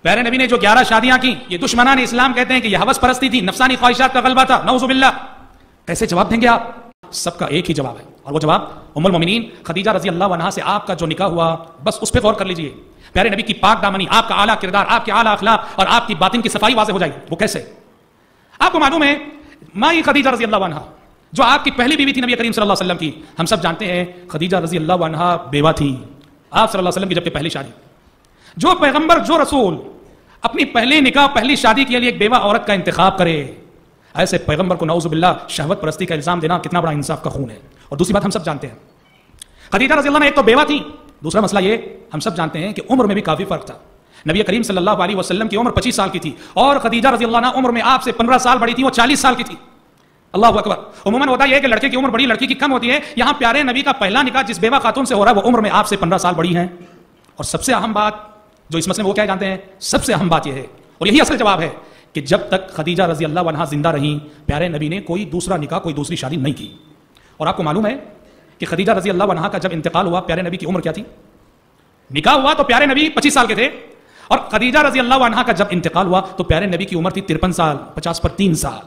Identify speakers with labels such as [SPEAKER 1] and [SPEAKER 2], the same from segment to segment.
[SPEAKER 1] پیارے نبی نے جو 11 شادیاں کی، یہ دشمنان اسلام کہتے ہیں کہ یہ ہوس پرستی تھی، نفسانی خواہشات کا غلبہ تھا، نعوذ باللہ. کیسے جواب دیں گے آپ؟ سب کا ایک ہی جواب ہے، اور وہ جواب ام المومنین خدیجہ رضی اللہ عنہا سے آپ کا جو نکاح ہوا، بس اس پہ غور کر لیجئے. پیارے نبی کی پاک دامنی، آپ کا اعلیٰ کردار، آپ کے اعلیٰ اخلاق اور آپ کی باطن کی صفائی واضح ہو جائے گی. وہ کیسے؟ آپ کو معلوم ہے مائی خدیجہ رضی اللہ عنہا جو آپ کی پہلی بیوی تھی نبی کریم صلی اللہ علیہ وسلم کی، ہم سب جانتے ہیں خدیجہ رضی اللہ عنہا بیوہ تھی آپ صلی اللہ علیہ وسلم کی جب کہ پہلی شادی. جو پیغمبر، جو رسول اپنی پہلی نکاح، پہلی شادی کے لیے ایک بیوہ عورت کا انتخاب کرے، ایسے پیغمبر کو نعوذ باللہ شہوت پرستی کا الزام دینا کتنا بڑا انصاف کا خون ہے. اور دوسری بات ہم سب جانتے ہیں خدیجہ رضی اللہ عنہا ایک تو بیوہ تھی، دوسرا مسئلہ یہ ہم سب جانتے ہیں کہ عمر میں بھی کافی فرق تھا. نبی کریم صلی اللہ علیہ وسلم کی عمر 25 سال کی تھی اور خدیجہ رضی اللہ عنہا عمر میں آپ سے 15 سال بڑی تھی، وہ 40 سال کی تھی. اللہ اکبر. عموماً ہوتا یہ ہے کہ لڑکے کی عمر بڑی، لڑکی کی کم ہوتی ہے. یہاں پیارے نبی کا پہلا نکاح جس بیوہ خاتون سے ہو رہا ہے وہ عمر میں آپ سے 15 سال بڑی ہیں. اور سب سے اہم بات جو اس مسئلے میں وہ کیا جانتے ہیں، سب سے اہم بات یہ ہے اور یہی اصل جواب ہے کہ جب تک خدیجہ رضی اللہ عنہا زندہ رہیں پیارے نبی نے کوئی دوسرا نکاح، کوئی دوسری شادی نہیں کی. اور آپ کو معلوم ہے کہ خدیجہ رضی اللہ عنہا کا جب انتقال ہوا پیارے نبی کی عمر کیا تھی؟ نکاح ہوا تو پیارے نبی 25 سال کے تھے اور خدیجہ رضی اللہ عنہا کا جب انتقال ہوا تو پیارے نبی کی عمر تھی 53 سال، 50 پر 3 سال.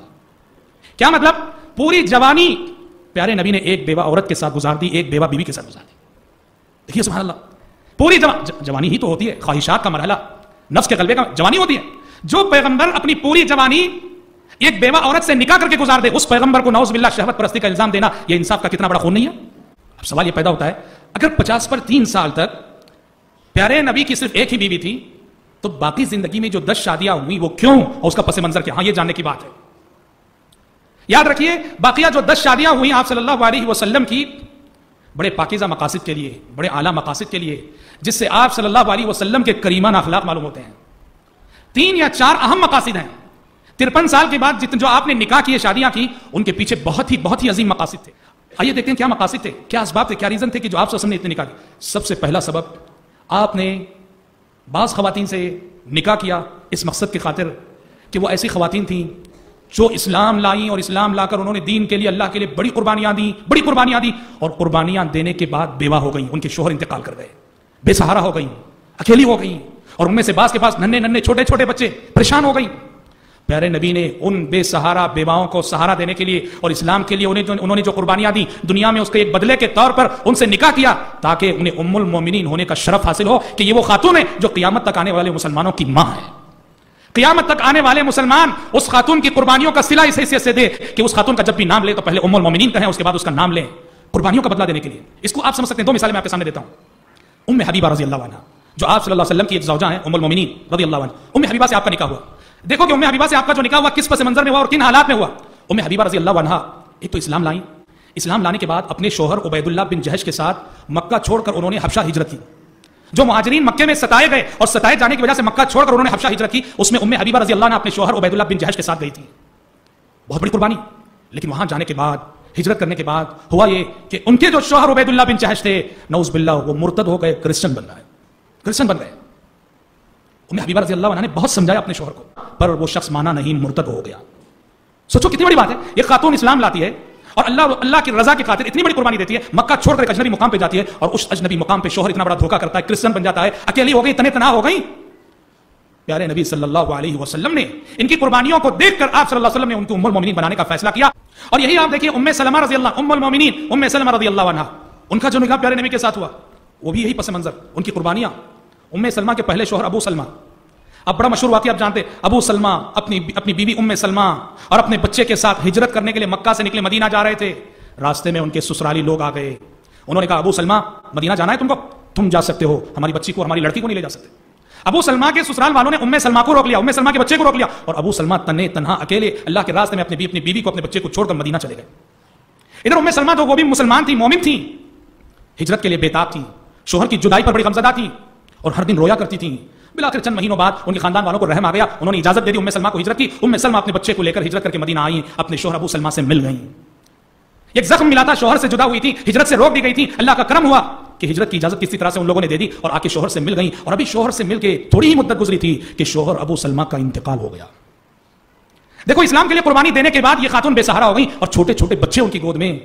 [SPEAKER 1] کیا مطلب؟ پوری جوانی پیارے نبی نے ایک بیوہ عورت کے ساتھ گزار دی، ایک بیوہ بیوی کے ساتھ گزار دی. دیکھیے سبحان اللہ، پوری جوانی ہی تو ہوتی ہے، خواہشات کا مرحلہ، نفس کے غلبے کا جوانی ہوتی ہے. جو پیغمبر اپنی پوری جوانی ایک بیوہ عورت سے نکاح کر کے گزار دے، اس پیغمبر کو نعوذ باللہ شہوت پرستی کا الزام دینا یہ انصاف کا کتنا بڑا خون نہیں ہے؟ اب سوال یہ پیدا ہوتا ہے اگر 50 پر 3 سال تک پیارے نبی کی صرف ایک ہی بیوی تھی تو باقی زندگی میں جو 10 شادیاں ہوئی وہ کیوں اور اس کا پس منظر کیا؟ ہاں یہ جاننے کی بات ہے. یاد رکھیے باقیہ جو 10 شادیاں ہوئی آپ صلی اللہ علیہ وسلم کی بڑے پاکیزہ مقاصد کے لیے، بڑے اعلیٰ مقاصد کے لیے، جس سے آپ صلی اللہ علیہ وسلم کے کریمانہ اخلاق معلوم ہوتے ہیں. 3 یا 4 اہم مقاصد ہیں. 53 سال کے بعد جو آپ نے نکاح کیے، شادیاں کی، ان کے پیچھے بہت ہی عظیم مقاصد تھے. آئیے دیکھتے ہیں کیا مقاصد تھے، کیا اسباب تھے، کیا ریزن تھے کہ جو آپ صلی اللہ علیہ وسلم نے اتنے نکاح کی. سب سے پہلا سبب، آپ نے بعض خواتین سے نکاح کیا اس مقصد کی خاطر کہ وہ ایسی خواتین تھیں جو اسلام لائیں اور اسلام لا کر انہوں نے دین کے لیے، اللہ کے لیے بڑی قربانیاں دیں اور قربانیاں دینے کے بعد بیوہ ہو گئیں، ان کے شوہر انتقال کر گئے، بے سہارا ہو گئیں، اکیلی ہو گئیں اور ان میں سے بعض کے پاس ننھے چھوٹے بچے، پریشان ہو گئیں. پیارے نبی نے ان بے سہارا بیواؤں کو سہارا دینے کے لیے اور اسلام کے لیے انہوں نے جو قربانیاں دی دنیا میں اس کے ایک بدلے کے طور پر ان سے نکاح کیا تاکہ انہیں ام المومنین ہونے کا شرف حاصل ہو کہ یہ وہ خاتون ہے جو قیامت تک آنے والے مسلمانوں کی ماں ہے. قیامت تک آنے والے مسلمان اس خاتون کی قربانیوں کا صلہ اس حیثیت سے دے کہ اس خاتون کا جب بھی نام لے تو پہلے ام المومنین کہیں، اس کے بعد اس کا نام لیں، قربانیوں کا بدلہ دینے کے لیے. اس کو آپ سمجھ سکتے ہیں، 2 مثالیں میں آپ کے سامنے دیتا ہوں. ام حبیبہ رضی اللہ عنہا جو آپ صلی اللہ علیہ وسلم کی ایک زوجہ ہیں، ام المومنین رضی اللہ عنہا. ام حبیبہ سے آپ کا نکاح ہوا. دیکھو کہ ام حبیبہ سے آپ کا جو نکاح ہوا کس پس منظر میں ہوا اور کن حالات میں ہوا. ام حبیبہ رضی اللہ عنہا ایک تو اسلام لائیں، اسلام لانے کے بعد اپنے شوہر عبید اللہ بن جہش کے ساتھ مکہ چھوڑ کر انہوں نے حبشہ ہجرت کی. جو مہاجرین مکے میں ستائے گئے اور ستائے جانے کی وجہ سے مکہ چھوڑ کر انہوں نے حبشہ ہجرت کی، اس میں ام حبیبہ رضی اللہ عنہا اپنے شوہر عبید اللہ بن جہش کے ساتھ گئی تھی. بہت بڑی قربانی. لیکن وہاں جانے کے بعد، ہجرت کرنے کے بعد ہوا یہ کہ ان کے جو شوہر عبید اللہ بن جہش تھے نعوذ باللہ وہ مرتد ہو گئے، کرسچن بن گئے. ام حبیبہ رضی اللہ عنہا نے بہت سمجھایا اپنے شوہر کو پر وہ شخص مانا نہیں، مرتد ہو گیا. سوچو کتنی بڑی بات ہے، ایک خاتون اسلام لاتی ہے اور اللہ کی رضا کی خاطر اتنی بڑی قربانی دیتی ہے، مکہ چھوڑ کر ایک اجنبی مقام پہ جاتی ہے اور اس اجنبی مقام پہ شوہر اتنا بڑا دھوکہ کرتا ہے، کرسچن بن جاتا ہے، اکیلی ہو گئی، تنہا ہو گئی. پیارے نبی صلی اللہ علیہ وسلم نے ان کی قربانیوں کو دیکھ کر آپ صلی اللہ علیہ وسلم نے ان کو ام المومنین بنانے کا فیصلہ کیا. اور یہی آپ دیکھیے ام سلمہ رضی اللہ، ام المومنین ام سلمہ رضی اللہ عنہا، ان کا جو نکاح پیارے نبی کے ساتھ ہوا وہ بھی یہی پس منظر، ان کی قربانیاں. ام سلمہ کے پہلے شوہر ابو سلمہ، اب بڑا مشہور واقعہ آپ جانتے، ابو سلمہ اپنی بیوی ام سلمہ اور اپنے بچے کے ساتھ ہجرت کرنے کے لیے مکہ سے نکلے، مدینہ جا رہے تھے. راستے میں ان کے سسرالی لوگ آ گئے، انہوں نے کہا ابو سلمہ مدینہ جانا ہے تم کو، تم جا سکتے ہو، ہماری بچی کو، ہماری لڑکی کو نہیں لے جا سکتے. ابو سلمہ کے سسرال والوں نے ام سلمہ کو روک لیا، ام سلمہ کے بچے کو روک لیا اور ابو سلمہ تنہا اکیلے اللہ کے راستے میں اپنی بیوی کو، اپنے بچے کو چھوڑ کر مدینہ چلے گئے. ادھر ام سلمہ تو وہ بھی مسلمان تھی، مومن تھی، ہجرت کے لیے بےتاب تھی، شوہر کی جدائی پر بڑی غمزدہ تھی اور ہر دن رویا کرتی تھی. بلاخر چند مہینوں بعد ان کے خاندان والوں کو رحم آ گیا، انہوں نے اجازت دے دی ام سلمہ کو ہجرت کی. ام سلمہ اپنے بچے کو لے کر ہجرت کر کے مدینہ آئی، اپنے شوہر ابو سلمہ سے مل گئیں. ایک زخم ملا تھا، شوہر سے جدا ہوئی تھی، ہجرت سے روک دی گئی تھی. اللہ کا کرم ہوا کہ ہجرت کی اجازت کسی طرح سے ان لوگوں نے دے دی اور آ کے شوہر سے مل گئیں. اور ابھی شوہر سے مل کے تھوڑی ہی مدت گزری تھی کہ شوہر ابو سلمہ کا انتقال ہو گیا. دیکھو اسلام کے لیے قربانی دینے کے بعد یہ خاتون بے سہارا ہو گئی اور چھوٹے بچے ان کی گود میں.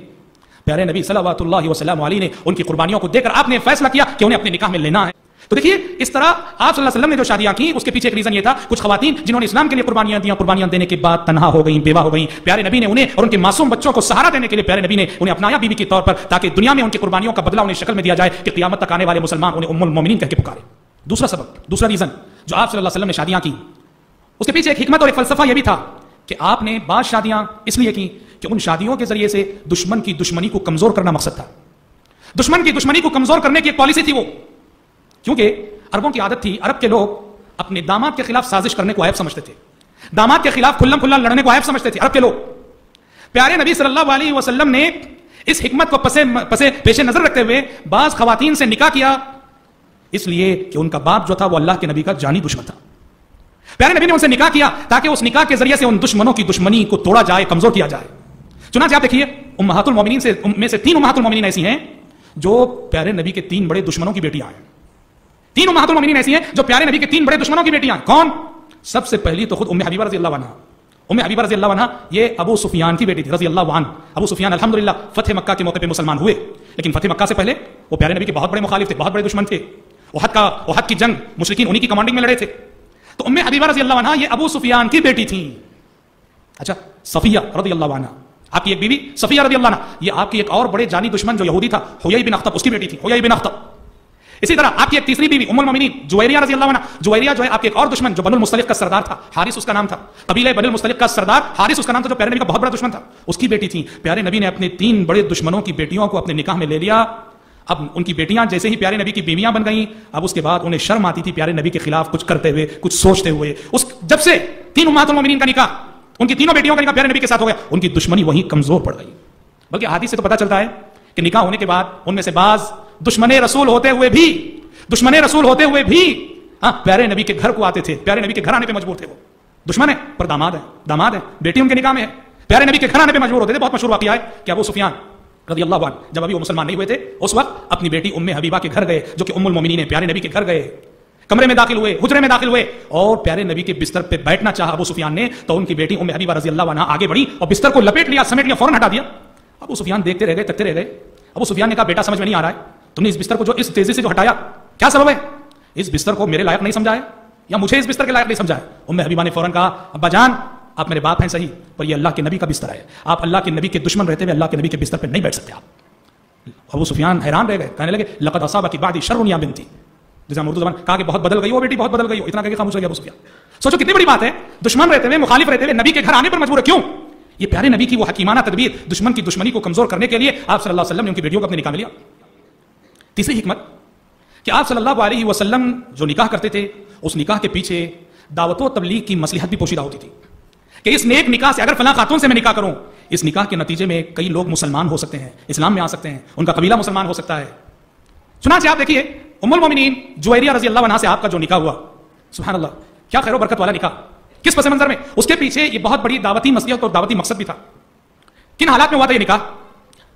[SPEAKER 1] پیارے نبی صلوات اللہ وسلم علیہ نے ان کی قربانیوں کو دیکھ کر آپ نے فیصلہ کیا کہ انہیں اپنے نکاح میں لینا ہے. تو دیکھیے اس طرح آپ صلی اللہ علیہ وسلم نے جو شادیاں کی اس کے پیچھے ایک ریزن یہ تھا، کچھ خواتین جنہوں نے اسلام کے لیے قربانیاں دیا، قربانیاں دینے کے بعد تنہا ہو گئیں، بیوہ ہو گئیں، پیارے نبی نے انہیں اور ان کے معصوم بچوں کو سہارا دینے کے لیے پیارے نبی نے انہیں اپنایا بیوی کے طور پر، تاکہ دنیا میں ان کی قربانیوں کا بدلہ انہیں شکل میں دیا جائے کہ قیامت تک آنے والے مسلمان انہیں ام المومنین کہہ کے پکارے۔ دوسرا سبب، دوسرا ریزن جو آپ صلی اللہ علیہ وسلم نے شادیاں کی، اس کے پیچھے ایک حکمت اور ایک فلسفہ یہ بھی تھا کہ آپ نے بعض شادیاں اس لیے کی کہ ان شادیوں کے ذریعے سے دشمن کی دشمنی کو کمزور کرنا مقصد تھا۔ دشمن کی دشمنی کو کمزور کرنے کی ایک پالیسی تھی وہ، کیونکہ عربوں کی عادت تھی، عرب کے لوگ اپنے داماد کے خلاف سازش کرنے کو عیب سمجھتے تھے، داماد کے خلاف کھلم کھلا لڑنے کو عیب سمجھتے تھے عرب کے لوگ۔ پیارے نبی صلی اللہ علیہ وسلم نے اس حکمت کو پیش نظر رکھتے ہوئے بعض خواتین سے نکاح کیا، اس لیے کہ ان کا باپ جو تھا وہ اللہ کے نبی کا جانی دشمن تھا۔ پیارے نبی نے ان سے نکاح کیا تاکہ اس نکاح کے ذریعے سے ان دشمنوں کی دشمنی کو توڑا جائے، کمزور کیا جائے۔ چنانچہ آپ دیکھیے امہات المومنین میں سے 3 امہات المومنین ایسی ہیں جو پیارے نبی کے 3 بڑے دشمنوں کی بیٹیاں ہیں۔ 3 امہات المومنین ایسی ہیں جو پیارے نبی کے 3 بڑے دشمنوں کی بیٹیاں ہیں۔ کون؟ سب سے پہلی تو خود ام حبیبہ رضی اللہ عنہا۔ ام حبیبہ رضی اللہ عنہا یہ ابو سفیان کی بیٹی تھی رضی اللہ عنہ۔ ابو سفیان الحمدللہ فتح مکہ کے موقع پہ مسلمان ہوئے، لیکن فتح مکہ سے پہلے وہ پیارے نبی کے بہت بڑے مخالف تھے، بہت بڑے دشمن تھے۔ احد کی جنگ مشرکین انہی کی کمانڈنگ میں لڑے تھے۔ تو ام حبیبہ رضی اللہ عنہا یہ ابو سفیان کی بیٹی تھیں۔ اچھا، صفیہ رضی اللہ عنہا آپ کی ایک بیوی صفیہ رضی اللہ عنہا، یہ آپ کی ایک اور بڑے جانی دشمن جو یہودی تھا حیی بن اخطب، اس کی بیٹی تھی حیی بن اخطب۔ اسی طرح آپ کی ایک تیسری بیوی ام المومنین جویریہ رضی اللہ عنہا، جویریہ جو ہے آپ کے ایک اور دشمن جو بنو المصطلق کا سردار تھا، حارث اس کا نام تھا، قبیلہ بنو المصطلق کا سردار حارث اس کا نام تھا، جو پیارے نبی کا بہت بڑا دشمن تھا، اس کی بیٹی تھی۔ پیارے نبی نے اپنے 3 بڑے دشمنوں کی بیٹیوں کو اپنے نکاح میں لے لیا۔ اب ان کی بیٹیاں جیسے ہی پیارے نبی کی بیویاں بن گئیں، اب اس کے بعد انہیں شرم آتی تھی پیارے نبی کے خلاف کچھ کرتے ہوئے، کچھ سوچتے ہوئے۔ جب سے 3 امہات المومنین کا نکاح، ان کی تینوں بیٹیوں کا نکاح پیارے نبی کے ساتھ ہو گیا، ان کی دشمنی وہیں کمزور پڑ گئی۔ بلکہ حدیث سے تو پتہ چلتا ہے کہ نکاح ہونے کے بعد ان میں سے بعض دشمن رسول ہوتے ہوئے بھی پیارے نبی کے گھر کو آتے تھے، پیارے نبی کے گھر آنے پہ مجبور تھے۔ وہ دشمن ہے پر داماد ہے، بیٹی ان کے نکاح میں ہے، پیارے نبی کے گھر آنے پہ مجبور ہوتے تھے۔ بہت مشہور واقعہ ہے کہ ابو سفیان رضی اللہ عنہ جب ابھی وہ مسلمان نہیں ہوئے تھے، اس وقت اپنی بیٹی ام حبیبہ کے گھر گئے، جو کہ ام المومنین ہے، پیارے نبی کے گھر گئے، کمرے میں داخل ہوئے، حجرے میں داخل ہوئے اور پیارے نبی کے بستر پہ بیٹھنا چاہا ابو سفیان نے، تو ان کی بیٹی ام حبیبہ رضی اللہ عنہا آگے بڑھی اور بستر کو لپیٹ لیا، سمیٹ لیا، فوراً ہٹا دیا۔ ابو سفیان دیکھتے رہ گئے، تکتے رہ گئے۔ ابو سفیان نے کہا بیٹا سمجھ میں نہیں آ رہا ہے، تم نے اس بستر کو جو اس تیزی سے جو ہٹایا کیا سبب ہے؟ اس بستر کو میرے لائق نہیں سمجھا ہے یا مجھے اس بستر کے لائق نہیں سمجھا ہے؟ ام حبیبہ نے فوراً کہا ابا جان آپ میرے باپ ہیں صحیح، پر یہ اللہ کے نبی کا بستر ہے، آپ اللہ کے نبی کے دشمن رہتے ہوئے اللہ کے نبی کے بستر پہ نہیں بیٹھ سکتے آپ۔ ابو سفیان حیران رہ گئے، کہنے لگے لقد اصابک بعدی شر یا بنتی، جیسے ہم اردو زبان کہا کہ بہت بدل گئی ہو بیٹی، بہت بدل گئی ہو، اتنا کہہ کے خاموش ہو گیا ابو سفیان۔ سوچو کتنی بڑی بات ہے، دشمن رہتے ہوئے، مخالف رہتے ہوئے نبی کے گھر آنے پر مجبور ہے، کیوں؟ یہ پیارے نبی کی وہ حکیمانہ تدبیر، دشمن کی دشمنی کو کمزور کرنے کے لیے آپ صلی اللہ علیہ وسلم نے ان کی بیٹیوں کو اپنے نکاح میں لیا۔ تیسری حکمت کہ آپ صلی اللہ علیہ وسلم جو نکاح کرتے تھے، اس نکاح کے پیچھے دعوت و تبلیغ کی مصلحت بھی پوشیدہ ہوتی تھی کہ اس نیک نکاح سے، اگر فلاں خاتون سے میں نکاح کروں، اس نکاح کے نتیجے میں کئی لوگ مسلمان ہو سکتے ہیں، اسلام میں آ سکتے ہیں، ان کا قبیلہ مسلمان ہو سکتا ہے۔ چنانچہ آپ دیکھیے ام المومنین جویریہ رضی اللہ عنہا سے آپ کا جو نکاح ہوا، سبحان اللہ کیا خیر و برکت والا نکاح، کس پس منظر میں؟ اس کے پیچھے یہ بہت بڑی دعوتی مصلحت اور دعوتی مقصد بھی تھا۔ کن حالات میں ہوا تھا یہ نکاح؟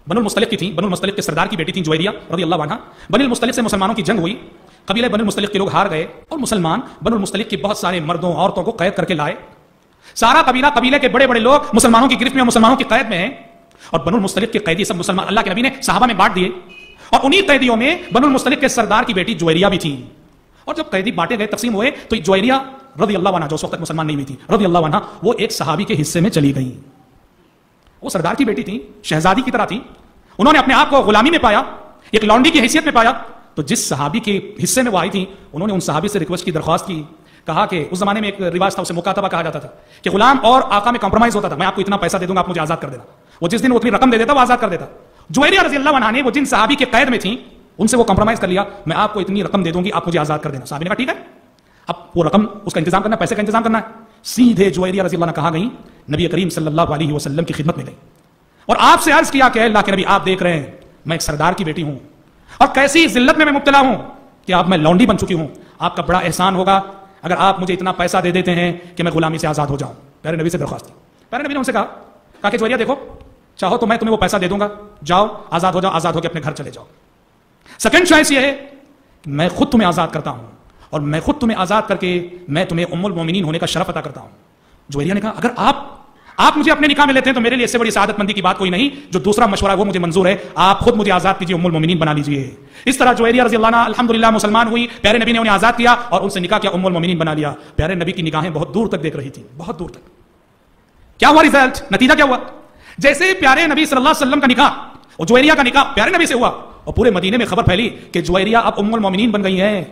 [SPEAKER 1] بنو المصطلق کی تھی، بنو المصطلق کے سردار کی بیٹی تھی جویریہ رضی اللہ عنہا۔ بنو المصطلق سے مسلمانوں کی جنگ ہوئی، قبیلہ بنو المصطلق کے لوگ ہار گئے اور مسلمان بنو المصطلق کے بہت سارے مردوں عورتوں کو قید کر کے لائے۔ سارا قبیلے کے بڑے بڑے لوگ مسلمانوں کی گرفت میں، مسلمانوں کی قید میں ہیں، اور بنو المصطلق کے قیدی سب مسلمان اللہ کے نبی نے صحابہ میں بانٹ دیے، اور انہی قیدیوں میں بنو المصطلق کے سردار کی بیٹی جویریہ بھی تھی۔ اور جب قیدی بانٹے گئے، تقسیم ہوئے، تو جویریہ رضی اللہ عنہا جو اس وقت مسلمان نہیں ہوئی تھی رضی اللہ عنہا، وہ ایک صحابی کے حصے میں چلی گئی۔ وہ سردار کی بیٹی تھی، شہزادی کی طرح تھی، انہوں نے اپنے آپ کو غلامی میں پایا، ایک لونڈی کی حیثیت میں پایا، تو جس صحابی کے حصے میں وہ آئی تھی، انہوں نے ان صحابی سے ریکویسٹ کی، درخواست کی، کہا کہ اس زمانے میں ایک رواج تھا، اسے مکاتبہ کہا جاتا تھا کہ غلام اور آقا میں کمپرومائز ہوتا تھا، میں آپ کو اتنا پیسہ دے دوں گا، آپ مجھے آزاد کر دینا۔ وہ جس دن اتنی رقم دے دیتا وہ آزاد کر دیتا۔ جویریہ رضی اللہ عنہا نے وہ جن صحابی کے قید میں تھیں ان سے وہ کمپرومائز کر لیا، میں آپ کو اتنی رقم دے دوں گی، آپ مجھے آزاد کر دینا۔ صحابی نے کہا ٹھیک ہے، اب وہ رقم اس کا انتظام کرنا ہے، پیسے کا انتظام کرنا ہے۔ سیدھے جویریہ رضی اللہ عنہ کہا گئی، نبی کریم صلی اللہ علیہ وسلم کی خدمت میں گئی اور آپ سے عرض کیا کہ اللہ کے نبی آپ دیکھ رہے ہیں میں ایک سردار کی بیٹی ہوں اور کیسی ذلت میں مبتلا ہوں کہ آپ میں لونڈی بن چکی ہوں، آپ کا بڑا احسان ہوگا اگر آپ مجھے اتنا پیسہ دے دیتے ہیں کہ میں غلامی سے آزاد ہو جاؤں۔ پیارے نبی سے درخواست کی، پیارے نبی نے ان سے کہا کہ جویریہ دیکھو، چاہو تو میں تمہیں وہ پیسہ دے دوں گا، جاؤ آزاد ہو جاؤ، آزاد ہو کے اپنے گھر چلے جاؤ۔ سیکنڈ چوائس یہ ہے کہ میں خود تمہیں آزاد کرتا ہوں اور میں خود تمہیں آزاد کر کے میں تمہیں ام المومنین ہونے کا شرف عطا کرتا ہوں۔ جویریہ نے کہا آپ مجھے اپنے نکاح میں لیتے ہیں تو میرے لیے اس سے بڑی سعادت مندی کی بات کوئی نہیں، جو دوسرا مشورہ ہے وہ مجھے منظور ہے، آپ خود مجھے آزاد کیجیے، ام المومنین بنا لیجیے۔ اس طرح جویریہ رضی اللہ عنہا الحمدللہ مسلمان ہوئی، پیارے نبی نے انہیں آزاد کیا اور ان سے نکاح کیا، ام المومنین بنا لیا۔ پیارے نبی کی نگاہیں بہت دور تک دیکھ رہی تھی، بہت دور تک۔ کیا ہوا رزلٹ، نتیجہ کیا ہوا؟ جیسے پیارے نبی صلی اللہ علیہ وسلم کا نکاح اور جویریہ کا نکاح پیارے نبی سے ہوا اور پورے مدینے میں خبر پھیلی کہ جویریہ اب ام المومنین بن گئی ہیں،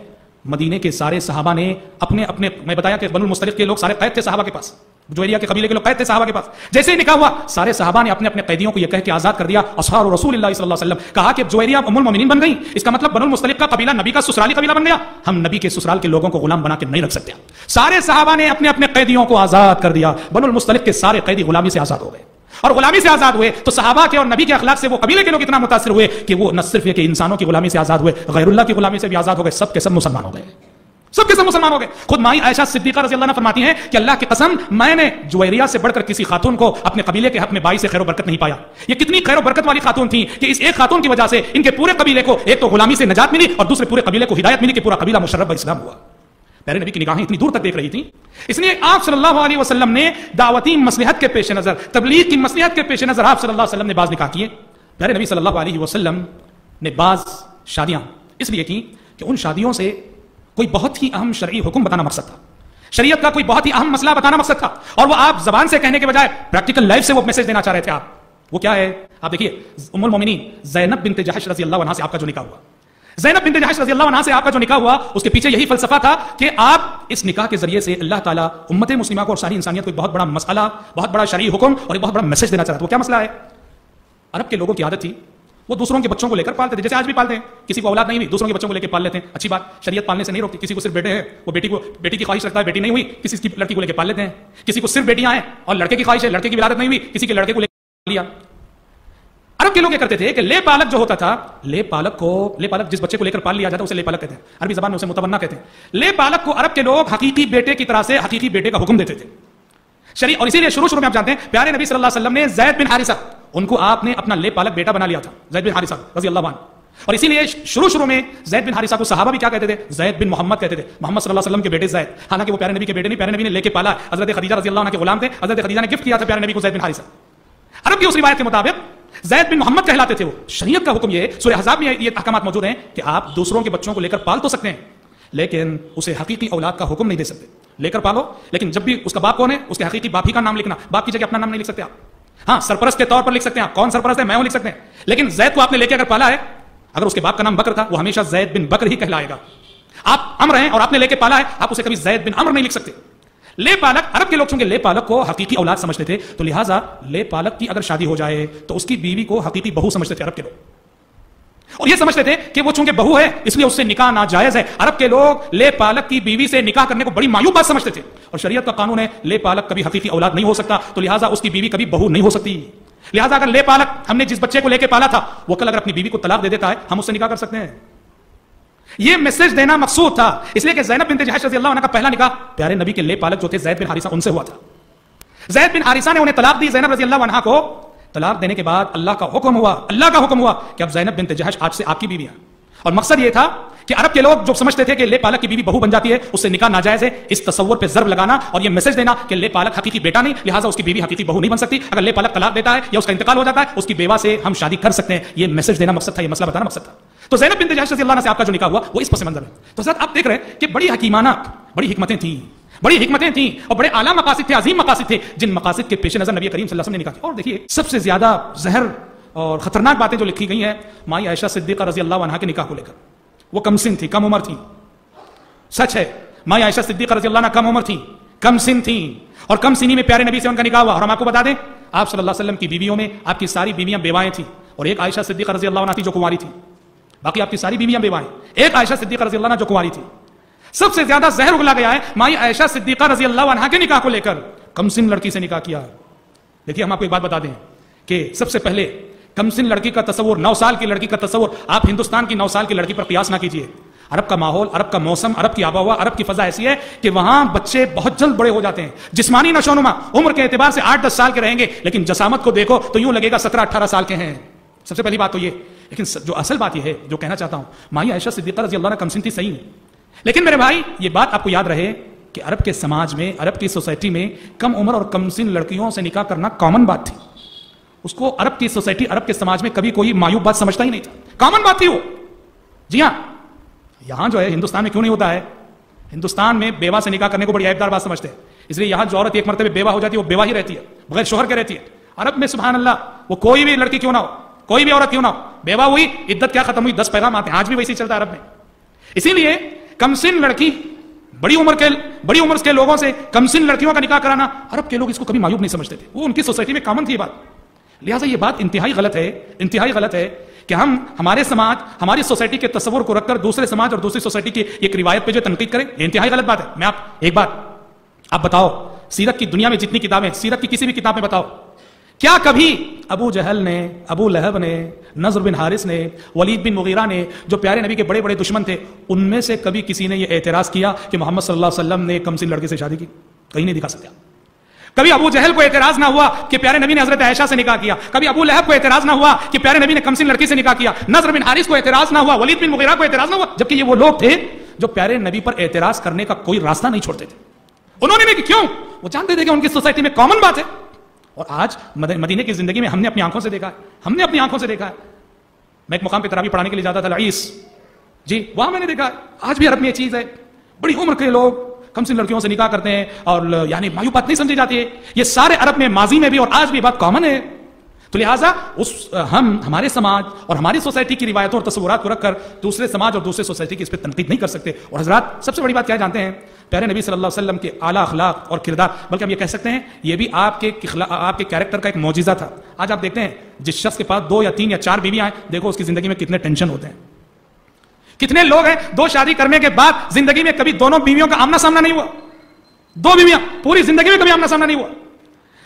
[SPEAKER 1] مدینے کے سارے صحابہ نے اپنے اپنے، میں بتایا کہ بنو المصطلق کے لوگ سارے قید تھے صحابہ کے پاس، جویریہ کے قبیلے کے لوگ قید تھے صحابہ کے پاس، جیسے ہی نکاح ہوا سارے صحابہ نے اپنے اپنے قیدیوں کو یہ کہہ کے آزاد کر دیا، اصحاب رسول اللہ صلی اللہ علیہ وسلم، کہا کہ جویریہ ام المومنین بن گئی، اس کا مطلب بنو المصطلق کا قبیلہ نبی کا سسرالی قبیلہ بن گیا، ہم نبی کے سسرال کے لوگوں کو غلام بنا کے نہیں رکھ سکتے۔ سارے صحابہ نے اپنے اپنے قیدیوں کو آزاد کر دیا، بنو المصطلق کے سارے قیدی غلامی سے آزاد ہو گئے، اور غلامی سے آزاد ہوئے تو صحابہ کے اور نبی کے اخلاق سے وہ قبیلے کے لوگ اتنا متاثر ہوئے کہ وہ نہ صرف یہ کہ انسانوں کی غلامی سے آزاد ہوئے، غیر اللہ کی غلامی سے بھی آزاد ہو گئے، سب کے سب مسلمان ہو گئے، سب کے سب مسلمان ہو گئے۔ خود مائی عائشہ صدیقہ رضی اللہ عنہا فرماتی ہیں کہ اللہ کی قسم میں نے جویریہ سے بڑھ کر کسی خاتون کو اپنے قبیلے کے حق میں بائی سے خیر و برکت نہیں پایا۔ یہ کتنی خیر و برکت والی خاتون تھی کہ اس ایک خاتون کی وجہ سے ان کے پورے قبیلے کو ایک تو غلامی سے نجات ملی اور دوسرے پورے قبیلے کو ہدایت ملی کہ پورا قبیلہ مشرف بالاسلام ہوا۔ پیارے نبی کی نگاہیں اتنی دور تک دیکھ رہی تھیں، اس لیے آپ صلی اللہ علیہ وسلم نے دعوتی مصلحت کے پیش نظر، تبلیغ کی مصلحت کے پیش نظر آپ صلی اللہ علیہ وسلم نے بعض نکاح کیے۔ پیارے نبی صلی اللہ علیہ وسلم نے بعض شادیاں اس لیے کی کہ ان شادیوں سے کوئی بہت ہی اہم شرعی حکم بتانا مقصد تھا، شریعت کا کوئی بہت ہی اہم مسئلہ بتانا مقصد تھا، اور وہ آپ زبان سے کہنے کے بجائے پریکٹیکل لائف سے وہ میسج دینا چاہ رہے تھے۔ آپ وہ کیا ہے؟ آپ دیکھیے ام المومنین زینب بنت جحش رضی اللہ عنہا سے آپ کا جو نکاح ہوا، زینب بنت جحش رضی اللہ عنہا سے آپ کا جو نکاح ہوا، اس کے پیچھے یہی فلسفہ تھا کہ آپ اس نکاح کے ذریعے سے اللہ تعالیٰ امت مسلمہ کو اور ساری انسانیت کو ایک بہت بڑا مسئلہ، بہت بڑا شرعی حکم اور ایک بہت بڑا میسج دینا چاہتا تھا۔ وہ کیا مسئلہ ہے؟ عرب کے لوگوں کی عادت تھی وہ دوسروں کے بچوں کو لے کر پالتے تھے، جیسے آج بھی پالتے ہیں، کسی کو اولاد نہیں ہوئی دوسروں کے بچوں کو لے کے پال لیتے ہیں، اچھی بات، شریعت پالنے سے نہیں روکتی، کسی کو صرف بیٹے ہیں وہ بیٹی کی خواہش رکھتا ہے، بیٹی نہیں ہوئی کسی کی لڑکی کو لے کے پال لیتے ہیں، کسی کو صرف بیٹیاں ہیں اور لڑکے کی خواہش ہے، لڑکے کی ولادت نہیں ہوئی کسی کے لڑکے کو لے کے لیا۔ عرب کے لوگ یہ کرتے تھے کہ لے پالک جو ہوتا تھا، لے پالک جس بچے کو لے کر پال لیا جاتا ہے اسے لے پالک کہتے ہیں، عربی زبان میں اسے متبنہ کہتے ہیں۔ لے پالک کو عرب کے لوگ حقیقی بیٹے کی طرح سے حقیقی بیٹے کا حکم دیتے تھے شریع، اور اسی لیے شروع میں آپ جانتے ہیں پیارے نبی صلی اللہ علیہ وسلم نے زید بن حارثہ ان کو آپ نے اپنا لے پالک بیٹا بنا لیا تھا، زید بن حارثہ رضی اللہ عنہ، اور اسی لیے شروع میں زید بن حارثہ کو صحابہ بھی کیا کہتے تھے؟ زید بن محمد کہتے تھے، محمد صلی اللہ علیہ وسلم کے بیٹے زید، حالانکہ وہ پیارے نبی کے بیٹے نہیں، پیارے نبی نے لے کے پالا، حضرت خدیجہ رضی اللہ عنہ کے غلام تھے، حضرت خدیجہ نے گفٹ کیا تھا پیارے نبی کو زید بن حارثہ۔ عرب کی اس روایت کے مطابق زید بن محمد کہلاتے تھے وہ۔ شریعت کا حکم یہ ہے، سورہ احزاب میں یہ احکامات موجود ہیں کہ آپ دوسروں کے بچوں کو لے کر پال تو سکتے ہیں لیکن اسے حقیقی اولاد کا حکم نہیں دے سکتے، لے کر پالو لیکن جب بھی اس کا باپ کون ہے اس کے حقیقی باپ ہی کا نام لکھنا، باپ کی جگہ اپنا نام نہیں لکھ سکتے آپ، ہاں سرپرست کے طور پر لکھ سکتے ہیں، کون سرپرست ہے میں وہ لکھ سکتے ہیں، لیکن زید کو آپ نے لے کے اگر پالا ہے، اگر اس کے باپ کا نام بکر تھا وہ ہمیشہ زید بن بکر ہی کہلائے گا۔ آپ عمر ہیں اور آپ نے لے کے پالا ہے، آپ اسے کبھی زید بن عمر نہیں لکھ سکتے۔ لے پالک، عرب کے لوگ چونکہ لے پالک کو حقیقی اولاد سمجھتے تھے تو لہٰذا لے پالک کی اگر شادی ہو جائے تو اس کی بیوی کو حقیقی بہو سمجھتے تھے عرب کے لوگ، اور یہ سمجھتے تھے کہ وہ چونکہ بہو ہے اس لیے اس سے نکاح ناجائز ہے۔ عرب کے لوگ لے پالک کی بیوی سے نکاح کرنے کو بڑی معیوب بات سمجھتے تھے، اور شریعت کا قانون ہے لے پالک کبھی حقیقی اولاد نہیں ہو سکتا تو لہٰذا اس کی بیوی کبھی بہو نہیں ہو سکتی۔ لہٰذا اگر لے پالک ہم نے جس بچے کو لے کے پالا تھا وہ کل اگر اپنی بیوی کو طلاق دے دیتا ہے ہم اس سے نکاح کر سکتے ہیں۔ یہ میسج دینا مقصود تھا، اس لیے کہ زینب بنت جحش رضی اللہ عنہ کا پہلا نکاح پیارے نبی کے لے پالک جو تھے زید بن حارثہ ان سے ہوا تھا۔ زید بن حارثہ نے انہیں طلاق دی، زینب رضی اللہ عنہ کو طلاق دینے کے بعد اللہ کا حکم ہوا کہ اب زینب بنت جحش آج سے آپ کی بیوی ہے، اور مقصد یہ تھا کہ عرب کے لوگ جو سمجھتے تھے کہ لے پالک کی بیوی بہو بن جاتی ہے اس سے نکاح ناجائز ہے، اس تصور پہ ضرب لگانا اور یہ میسج دینا کہ لے پالک حقیقی بیٹا نہیں لہٰذا اس کی بیوی حقیقی بہو نہیں بن سکتی، اگر لے پالک طلاق دیتا ہے یا اس کا انتقال ہو جاتا ہے اس کی بیوہ سے ہم شادی کر سکتے ہیں، یہ میسج دینا مقصد تھا، یہ مسئلہ بتانا مقصد تھا۔ تو زینب بنت جحش رضی اللہ عنہ سے آپ کا جو نکاح ہوا وہ اس پس منظر ہے۔ تو سر آپ دیکھ رہے ہیں کہ بڑی حکیمانہ بڑی حکمتیں تھیں اور بڑے اعلیٰ مقاصد تھے، عظیم مقاصد تھے، جن مقاصد کے پیش نظر نبی کریم صلی اللہ علیہ وسلم نے نکاح کیا۔ اور دیکھیے سب سے زیادہ زہر اور خطرناک باتیں جو لکھی گئی ہیں مائی عائشہ صدیقہ رضی اللہ عنہا کے نکاح کو لے کر، وہ کم سن تھی، کم عمر تھی، سچ ہے مائی عائشہ صدیقہ رضی اللہ عنہا کم عمر تھی، کم سن تھی، اور کم سنی میں پیارے نبی سے ان کا نکاح ہوا۔ اور ہم آپ کو بتا دیں آپ صلی اللہ علیہ وسلم کی بیویوں میں آپ کی ساری بیویاں بیوائیں تھیں، اور ایک عائشہ صدیقہ رضی اللہ عنہا تھی جو کنواری تھی، باقی آپ کی ساری بیویاں بیوائیں، ایک عائشہ صدیقہ رضی اللہ عنہا جو کنواری تھی۔ سب سے زیادہ زہر اگلا گیا ہے مائی عائشہ صدیقہ رضی اللہ عنہا کے نکاح کو لے کر، کم سن لڑکی سے نکاح کیا۔ دیکھیے ہم آپ کو ایک بات بتا دیں کہ سب سے پہلے کم سن لڑکی کا تصور، 9 سال کی لڑکی کا تصور آپ ہندوستان کی 9 سال کی لڑکی پر قیاس نہ کیجیے۔ عرب کا ماحول، عرب کا موسم، عرب کی آب و ہوا، عرب کی فضا ایسی ہے کہ وہاں بچے بہت جلد بڑے ہو جاتے ہیں، جسمانی نشوونما عمر کے اعتبار سے 8-10 سال کے رہیں گے لیکن جسامت کو دیکھو تو یوں لگے گا 17-18 سال کے ہیں۔ سب سے پہلی بات تو یہ، لیکن جو اصل بات یہ ہے جو کہنا چاہتا ہوں، مائی عائشہ صدیقہ رضی اللہ عنہا کم سن تھی صحیح، لیکن میرے بھائی یہ بات آپ کو یاد رہے کہ عرب کے سماج میں، عرب کی سوسائٹی میں کم عمر اور کم سن لڑکیوں سے نکاح کرنا کامن بات تھی. اس کو عرب کی سوسائٹی، عرب کے سماج میں کبھی کوئی معیوب بات سمجھتا ہی نہیں تھا، کامن بات تھی وہ. جی ہاں، یہاں جو ہے ہندوستان میں کیوں نہیں ہوتا ہے؟ ہندوستان میں بیوہ سے نکاح کرنے کو بڑی عیبدار بات سمجھتے ہیں، اس لیے یہاں جو عورت ایک مرتبہ بیوہ ہو جاتی ہے وہ بیوہ ہی رہتی ہے، بغیر شوہر کے رہتی ہے. عرب میں سبحان اللہ وہ کوئی بھی لڑکی کیوں نہ ہو، کوئی بھی عورت کیوں نہ ہو، بیوہ ہوئی، عدت کیا ختم ہوئی، 10 پیغام آتے ہیں. آج بھی ویسے ہی چلتا ہے عرب میں. اسی لیے کم سن لڑکی، بڑی عمر کے لوگوں سے کم سن لڑکیوں کا نکاح کرانا، عرب کے لوگ اس کو کبھی معیوب نہیں سمجھتے تھے، وہ ان کی سوسائٹی میں کامن تھی یہ بات. لہٰذا یہ بات انتہائی غلط ہے کہ ہم ہمارے سماج، ہماری سوسائٹی کے تصور کو رکھ کر دوسرے سماج اور دوسری سوسائٹی کی ایک روایت پہ جو تنقید کریں، یہ انتہائی غلط بات ہے. میں ایک بات آپ بتاؤ، سیرت کی دنیا میں جتنی کتابیں، سیرت کی کسی بھی کتاب میں بتاؤ، کیا کبھی ابو جہل نے، ابو لہب نے، نضر بن حارث نے، ولید بن مغیرہ نے، جو پیارے نبی کے بڑے بڑے دشمن تھے، ان میں سے کبھی کسی نے یہ اعتراض کیا کہ محمد صلی اللہ علیہ وسلم نے کم سن لڑکے سے شادی کی؟ کہیں نہیں دکھا سکتا. کبھی ابو جہل کو اعتراض نہ ہوا کہ پیارے نبی نے حضرت عائشہ سے نکاح کیا. کبھی ابو لہب کو اعتراض نہ ہوا کہ پیارے نبی نے کم سن لڑکی سے نکاح کیا. نضر بن حارث کو اعتراض نہ ہوا، ولید بن مغیرہ کو اعتراض نہ ہوا، جبکہ یہ وہ لوگ تھے جو پیارے نبی پر اعتراض کرنے کا کوئی راستہ نہیں چھوڑتے تھے. انہوں نے بھی کیوں؟ وہ جانتے تھے کہ ان کی سوسائٹی میں کامن بات ہے. اور آج مدینے کی زندگی میں ہم نے اپنی آنکھوں سے دیکھا ہے، میں ایک مقام پہ تراویح پڑھانے کے لیے جاتا تھا، العیس، جی وہاں میں نے دیکھا آج بھی عرب میں یہ چیز ہے، بڑی عمر کے لوگ کم سن لڑکیوں سے نکاح کرتے ہیں اور یعنی معیوب بات نہیں سمجھی جاتی ہے. یہ سارے عرب میں ماضی میں بھی اور آج بھی بات کامن ہے. تو لہٰذا ہمارے سماج اور ہماری سوسائٹی کی روایتوں اور تصورات کو رکھ کر دوسرے سماج اور دوسرے سوسائٹی کی اس پہ تنقید نہیں کر سکتے. اور حضرات سب سے بڑی بات کیا جانتے ہیں؟ پیارے نبی صلی اللہ علیہ وسلم کے اعلیٰ اخلاق اور کردار، بلکہ ہم یہ کہہ سکتے ہیں یہ بھی آپ کے کیریکٹر کا ایک معجزہ تھا. آج آپ دیکھتے ہیں جس شخص کے پاس 2 یا 3 یا 4 بیویاں ہیں، دیکھو اس کی زندگی میں کتنے ٹینشن ہوتے ہیں. کتنے لوگ ہیں 2 شادی کرنے کے بعد زندگی میں کبھی دونوں بیویوں کا آمنا سامنا نہیں ہوا، 2 بیویاں پوری زندگی میں کبھی آمنا سامنا نہیں ہوا.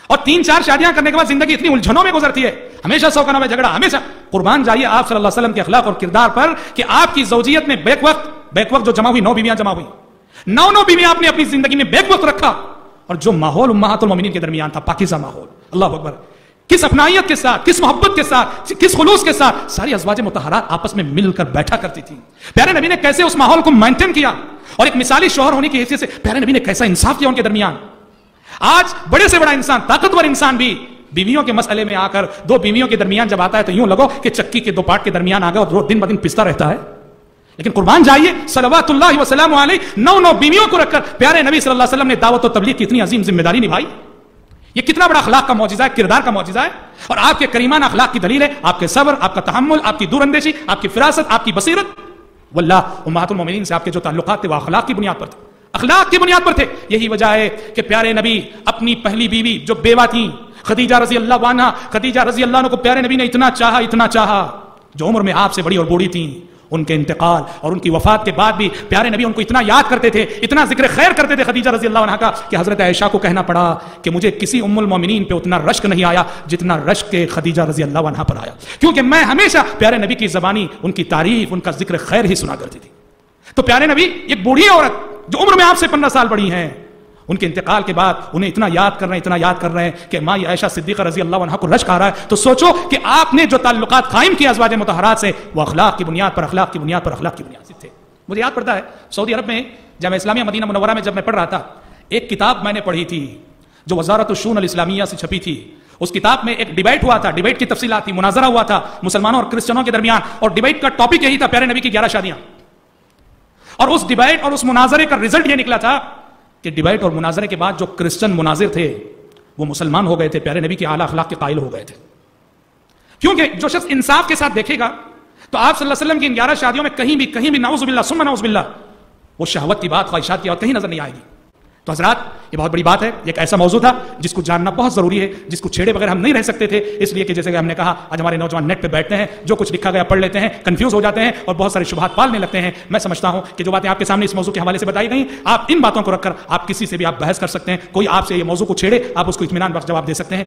[SPEAKER 1] اور 3-4 شادیاں کرنے کے بعد زندگی اتنی الجھنوں میں گزرتی ہے، ہمیشہ 100 کا نام جھگڑا، ہمیشہ. قربان جائیے آپ صلی اللہ علیہ وسلم کے اخلاق اور کردار پر کہ آپ کی زوجیت میں بیک وقت جو جمع ہوئی 9 بیویاں جمع ہوئی، 9 بیویاں آپ نے اپنی زندگی میں بیک وقت رکھا. اور جو ماحول امہات المومنین کے درمیان تھا، پاکیزہ ماحول، اللہ اکبر، کس اپنائیت کے ساتھ، کس محبت کے ساتھ، کس خلوص کے ساتھ ساری ازواج مطہرات آپس میں مل کر بیٹھا کرتی تھی. پیارے نبی نے کیسے اس ماحول کو مینٹین کیا، اور ایک مثالی شوہر ہونے کی حیثیت سے پیارے نبی نے کیسا انصاف کیا ان کے درمیان. آج بڑے سے بڑا انسان، طاقتور انسان بھی بیویوں کے مسئلے میں آ کر 2 بیویوں کے درمیان جب آتا ہے تو یوں لگو کہ چکی کے 2 پارٹ کے درمیان آ گیا اور دن بدن پستا رہتا ہے. لیکن قربان جائیے صلوات اللہ وسلام علیہ 9 بیویوں کو رکھ کر پیارے نبی صلی اللہ علیہ وسلم نے دعوت و تبلیغ کی اتنی عظیم ذمہ داری نبھائی. یہ کتنا بڑا اخلاق کا معجزہ ہے، کردار کا معجزہ ہے، اور آپ کے کریمانہ اخلاق کی دلیل ہے آپ کے صبر، آپ کا تحمل، آپ کی دور اندیشی، آپ کی فراست، آپ کی بصیرت. واللہ امہات المومنین سے آپ کے جو تعلقات تھے وہ اخلاق کی بنیاد پر تھے، اخلاق کی بنیاد پر تھے. یہی وجہ ہے کہ پیارے نبی اپنی پہلی بیوی جو بیوہ تھیں خدیجہ رضی اللہ عنہ کو پیارے نبی نے اتنا چاہا، جو عمر میں آپ سے بڑی اور بوڑھی تھیں. ان کے انتقال اور ان کی وفات کے بعد بھی پیارے نبی ان کو اتنا یاد کرتے تھے، اتنا ذکر خیر کرتے تھے خدیجہ رضی اللہ عنہ کا، کہ حضرت عائشہ کو کہنا پڑا کہ مجھے کسی ام المومنین پہ اتنا رشک نہیں آیا جتنا رشک کے خدیجہ رضی اللہ عنہ پر آیا، کیونکہ میں ہمیشہ پیارے نبی کی زبانی ان کی تعریف، ان کا ذکر خیر ہی سنا کرتی تھی. تو پیارے نبی ایک بوڑھی عورت جو عمر میں آپ سے 15 سال بڑی ہیں، ان کے انتقال کے بعد انہیں اتنا یاد کر رہے ہیں کہ ماں عائشہ صدیقہ رضی اللہ عنہا کو رشک آ رہا ہے. تو سوچو کہ آپ نے جو تعلقات قائم کیے ازواج مطہرات سے وہ اخلاق کی بنیاد پر سے تھے. مجھے یاد پڑتا ہے سعودی عرب میں جامعہ اسلامیہ مدینہ منورہ میں جب میں پڑھ رہا تھا، ایک کتاب میں نے پڑھی تھی جو وزارت الشؤون الاسلامیہ سے چھپی تھی. اس کتاب میں ایک ڈیبیٹ ہوا تھا، ڈیبیٹ کی تفصیلات تھی، مناظرہ ہوا تھا مسلمانوں اور کرسچنوں کے درمیان، اور ڈیبیٹ کا ٹاپک یہی تھا پیارے نبی کی 11 شادیاں. اور اس ڈیبیٹ اور اس مناظرے کا رزلٹ یہ نکلا تھا کہ ڈیبیٹ اور مناظرے کے بعد جو کرسچن مناظر تھے وہ مسلمان ہو گئے تھے، پیارے نبی کے اعلیٰ اخلاق کے قائل ہو گئے تھے. کیونکہ جو شخص انصاف کے ساتھ دیکھے گا تو آپ صلی اللہ علیہ وسلم کی ان 11 شادیوں میں کہیں بھی نعوذ باللہ ثم نعوذ باللہ وہ شہوت کی بات، خواہشات کی بات کہیں نظر نہیں آئے گی. تو حضرات یہ بہت بڑی بات ہے، ایک ایسا موضوع تھا جس کو جاننا بہت ضروری ہے، جس کو چھیڑے بغیر ہم نہیں رہ سکتے تھے. اس لیے کہ جیسے کہ ہم نے کہا آج ہمارے نوجوان نیٹ پہ بیٹھتے ہیں، جو کچھ لکھا گیا پڑھ لیتے ہیں، کنفیوز ہو جاتے ہیں اور بہت سارے شبہات پالنے لگتے ہیں. میں سمجھتا ہوں کہ جو باتیں آپ کے سامنے اس موضوع کے حوالے سے بتائی گئی، آپ ان باتوں کو رکھ کر آپ کسی سے بھی آپ بحث کر سکتے ہیں. کوئی آپ سے یہ موضوع کو چھیڑے آپ اس کو اطمینان بخش جواب دے سکتے ہیں.